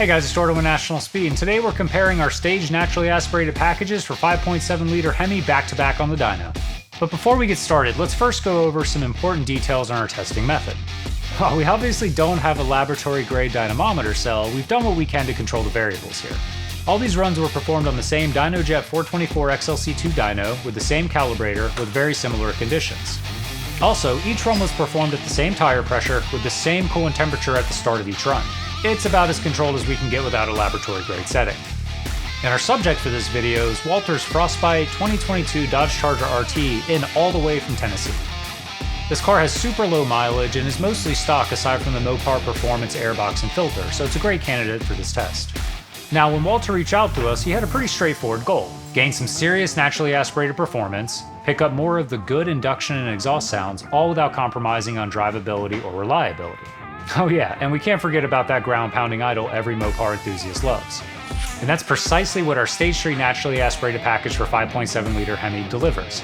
Hey guys, it's Jordan with National Speed, and today we're comparing our Stage Naturally Aspirated packages for 5.7L Hemi back-to-back on the dyno. But before we get started, let's first go over some important details on our testing method. While we obviously don't have a laboratory-grade dynamometer cell, we've done what we can to control the variables here. All these runs were performed on the same DynoJet 424 XLC2 dyno with the same calibrator with very similar conditions. Also, each run was performed at the same tire pressure with the same coolant temperature at the start of each run. It's about as controlled as we can get without a laboratory-grade setting. And our subject for this video is Walter's Frostbite 2022 Dodge Charger RT in all the way from Tennessee. This car has super low mileage and is mostly stock aside from the Mopar Performance airbox and filter, so it's a great candidate for this test. Now, when Walter reached out to us, he had a pretty straightforward goal: gain some serious naturally aspirated performance, pick up more of the good induction and exhaust sounds, all without compromising on drivability or reliability. Oh yeah, and we can't forget about that ground-pounding idle every Mopar enthusiast loves. And that's precisely what our Stage-3 Naturally Aspirated package for 5.7L Hemi delivers.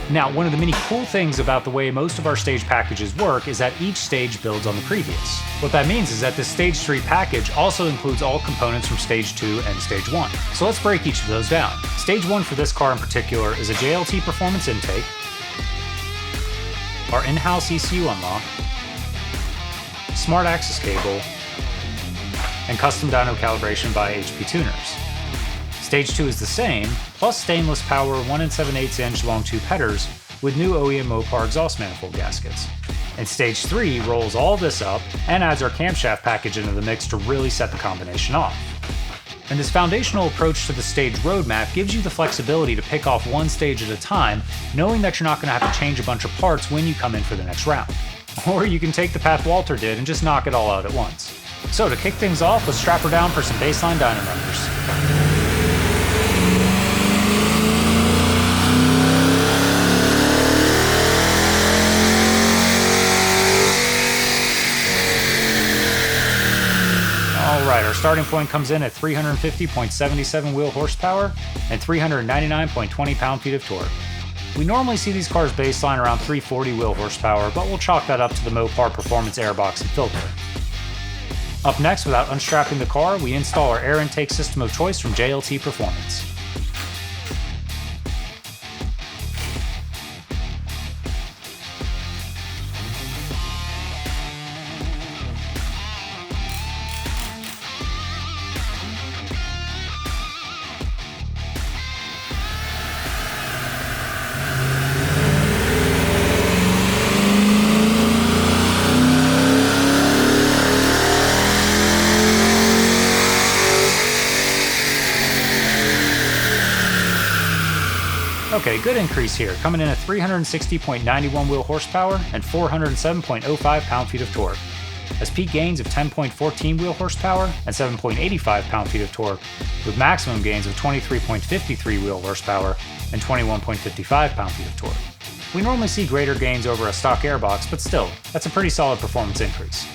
Now, one of the many cool things about the way most of our stage packages work is that each stage builds on the previous. What that means is that the Stage 3 package also includes all components from Stage 2 and Stage 1. So let's break each of those down. Stage 1 for this car in particular is a JLT performance intake, our in-house ECU unlock, smart access cable, and custom dyno calibration by HP tuners. Stage 2 is the same, plus stainless power 1 7/8" long tube headers with new OEM Mopar exhaust manifold gaskets. And Stage 3 rolls all this up and adds our camshaft package into the mix to really set the combination off. And this foundational approach to the stage roadmap gives you the flexibility to pick off one stage at a time, knowing that you're not going to have to change a bunch of parts when you come in for the next round. Or you can take the path Walter did and just knock it all out at once. So to kick things off, let's strap her down for some baseline dyno numbers. Alright, our starting point comes in at 350.77 wheel horsepower and 399.20 pound-feet of torque. We normally see these cars baseline around 340 wheel horsepower, but we'll chalk that up to the Mopar Performance airbox and filter. Up next, without unstrapping the car, we install our air intake system of choice from JLT Performance. Okay, good increase here, coming in at 360.91 wheel horsepower and 407.05 pound-feet of torque, as peak gains of 10.14 wheel horsepower and 7.85 pound-feet of torque, with maximum gains of 23.53 wheel horsepower and 21.55 pound-feet of torque. We normally see greater gains over a stock airbox, but still, that's a pretty solid performance increase.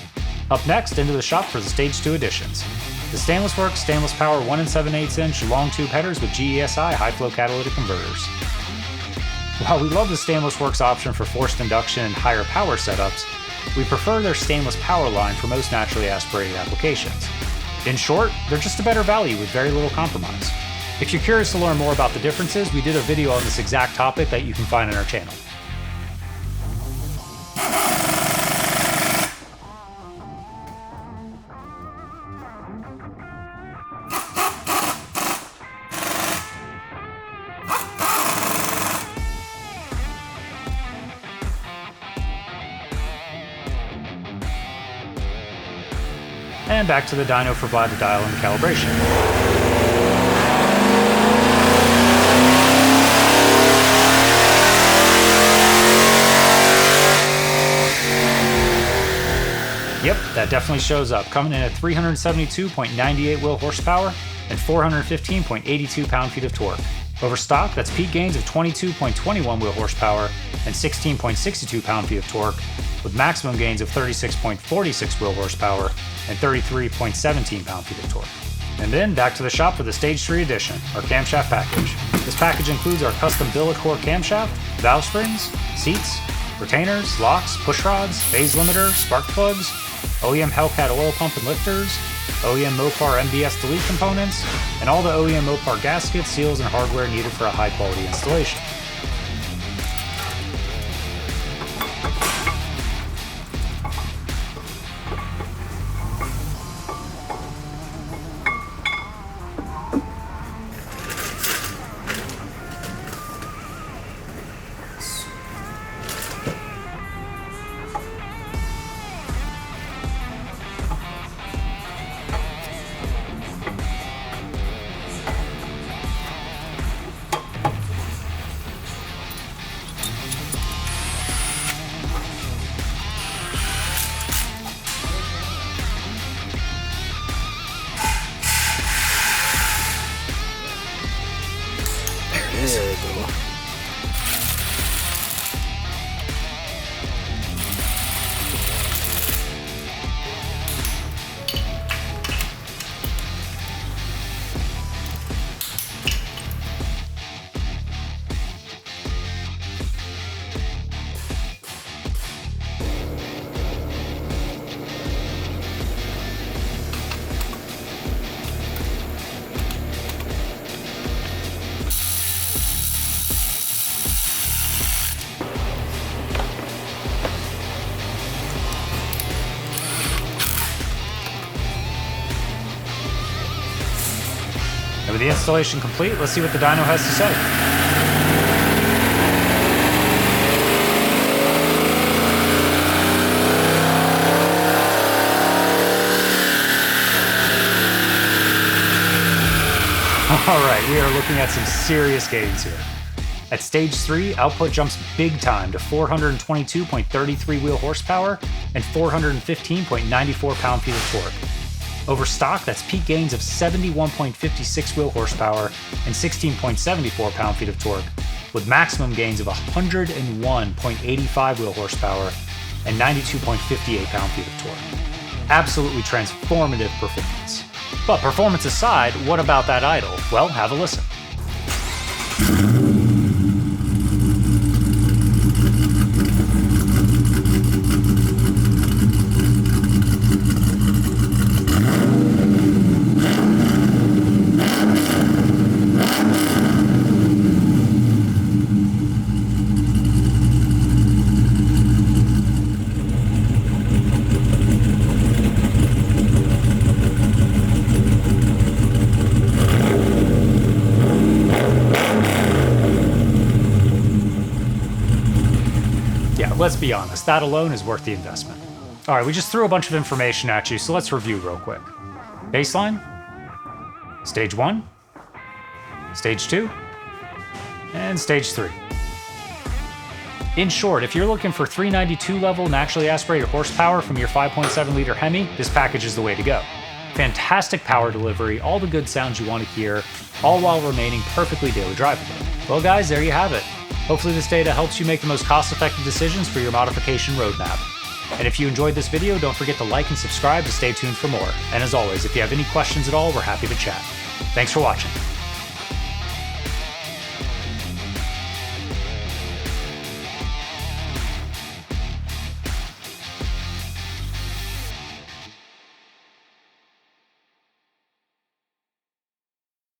Up next, into the shop for the Stage 2 additions. The Stainless Works Stainless Power 1 7/8" long tube headers with GESI high-flow catalytic converters. While we love the Stainless Works option for forced induction and higher power setups, we prefer their stainless power line for most naturally aspirated applications. In short, they're just a better value with very little compromise. If you're curious to learn more about the differences, we did a video on this exact topic that you can find on our channel. And back to the dyno for Vlad to dial in calibration. Yep, that definitely shows up, coming in at 372.98 wheel horsepower and 415.82 pound-feet of torque. Over stock, that's peak gains of 22.21 wheel horsepower and 16.62 pound-feet of torque, with maximum gains of 36.46 wheel horsepower and 33.17 pound-feet of torque. And then back to the shop for the Stage 3 edition, our camshaft package. This package includes our custom billet core camshaft, valve springs, seats, retainers, locks, push rods, phase limiter, spark plugs, OEM Hellcat oil pump and lifters, OEM Mopar MBS delete components, and all the OEM Mopar gaskets, seals, and hardware needed for a high-quality installation. There we go. And with the installation complete, let's see what the dyno has to say. Alright, we are looking at some serious gains here. At stage 3, output jumps big time to 422.33 wheel horsepower and 415.94 pound-feet of torque. Over stock, that's peak gains of 71.56 wheel horsepower and 16.74 pound-feet of torque, with maximum gains of 101.85 wheel horsepower and 92.58 pound-feet of torque. Absolutely transformative performance. But performance aside, what about that idle? Well, have a listen. Let's be honest, that alone is worth the investment. Alright, we just threw a bunch of information at you, so let's review real quick. Baseline, Stage 1, Stage 2, and Stage 3. In short, if you're looking for 392 level naturally aspirated horsepower from your 5.7 liter Hemi, this package is the way to go. Fantastic power delivery, all the good sounds you want to hear, all while remaining perfectly daily drivable. Well guys, there you have it. Hopefully this data helps you make the most cost-effective decisions for your modification roadmap. And if you enjoyed this video, don't forget to like and subscribe to stay tuned for more. And as always, if you have any questions at all, we're happy to chat. Thanks for watching.